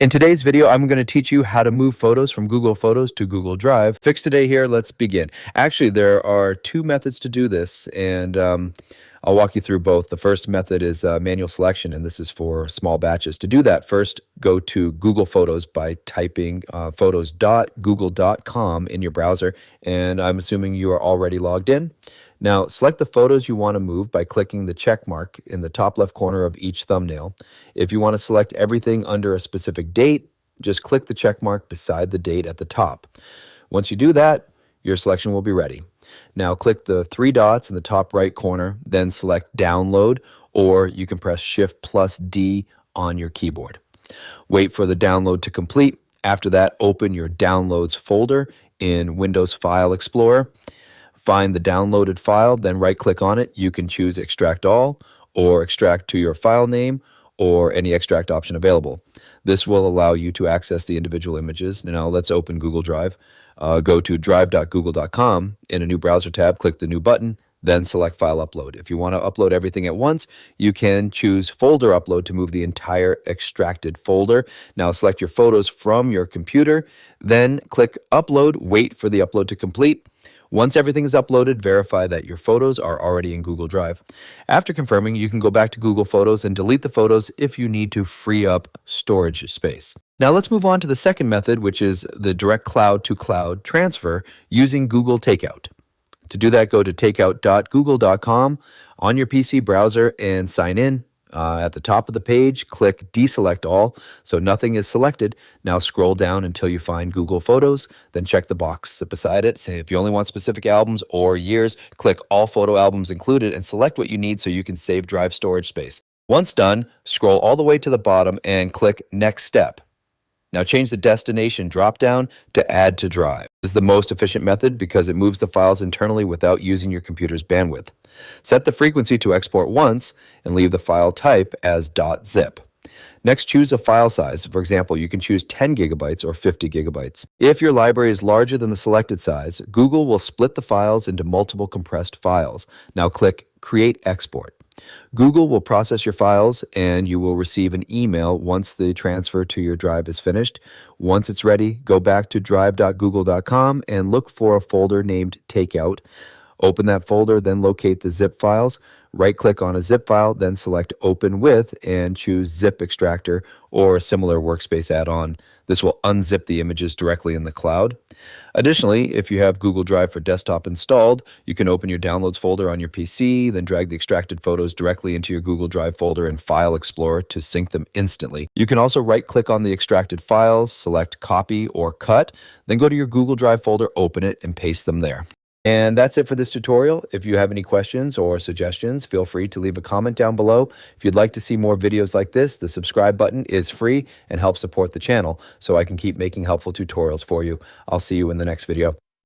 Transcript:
In today's video, I'm going to teach you how to move photos from Google Photos to Google Drive. Fix today here, let's begin. Actually, there are two methods to do this, and I'll walk you through both. The first method is manual selection, and this is for small batches. To do that, first go to Google Photos by typing photos.google.com in your browser, and I'm assuming you are already logged in. Now, select the photos you want to move by clicking the check mark in the top left corner of each thumbnail. If you want to select everything under a specific date, just click the check mark beside the date at the top. Once you do that, your selection will be ready. Now, click the three dots in the top right corner, then select Download, or you can press Shift+D on your keyboard. Wait for the download to complete. After that, open your Downloads folder in Windows File Explorer. Find the downloaded file, then right-click on it. You can choose Extract All or Extract to your file name or any extract option available. This will allow you to access the individual images. Now let's open Google Drive. Go to drive.google.com. In a new browser tab, click the new button, then select File Upload. If you want to upload everything at once, you can choose Folder Upload to move the entire extracted folder. Now select your photos from your computer, then click Upload, wait for the upload to complete. Once everything is uploaded, verify that your photos are already in Google Drive. After confirming, you can go back to Google Photos and delete the photos if you need to free up storage space. Now let's move on to the second method, which is the direct cloud-to-cloud transfer using Google Takeout. To do that, go to takeout.google.com on your PC browser and sign in. At the top of the page, click Deselect All, so nothing is selected. Now scroll down until you find Google Photos, then check the box beside it. Say if you only want specific albums or years, click All Photo Albums Included and select what you need so you can save drive storage space. Once done, scroll all the way to the bottom and click Next Step. Now change the destination drop-down to Add to Drive. This is the most efficient method because it moves the files internally without using your computer's bandwidth. Set the frequency to export once and leave the file type as .zip. Next, choose a file size. For example, you can choose 10 gigabytes or 50 gigabytes. If your library is larger than the selected size, Google will split the files into multiple compressed files. Now click Create Export. Google will process your files and you will receive an email once the transfer to your drive is finished. Once it's ready, go back to drive.google.com and look for a folder named Takeout. Open that folder, then locate the zip files. Right-click on a zip file, then select Open With and choose Zip Extractor or a similar workspace add-on. This will unzip the images directly in the cloud. Additionally, if you have Google Drive for Desktop installed, you can open your Downloads folder on your PC, then drag the extracted photos directly into your Google Drive folder in File Explorer to sync them instantly. You can also right-click on the extracted files, select Copy or Cut, then go to your Google Drive folder, open it, and paste them there. And that's it for this tutorial. If you have any questions or suggestions, feel free to leave a comment down below. If you'd like to see more videos like this, the subscribe button is free and helps support the channel so I can keep making helpful tutorials for you. I'll see you in the next video.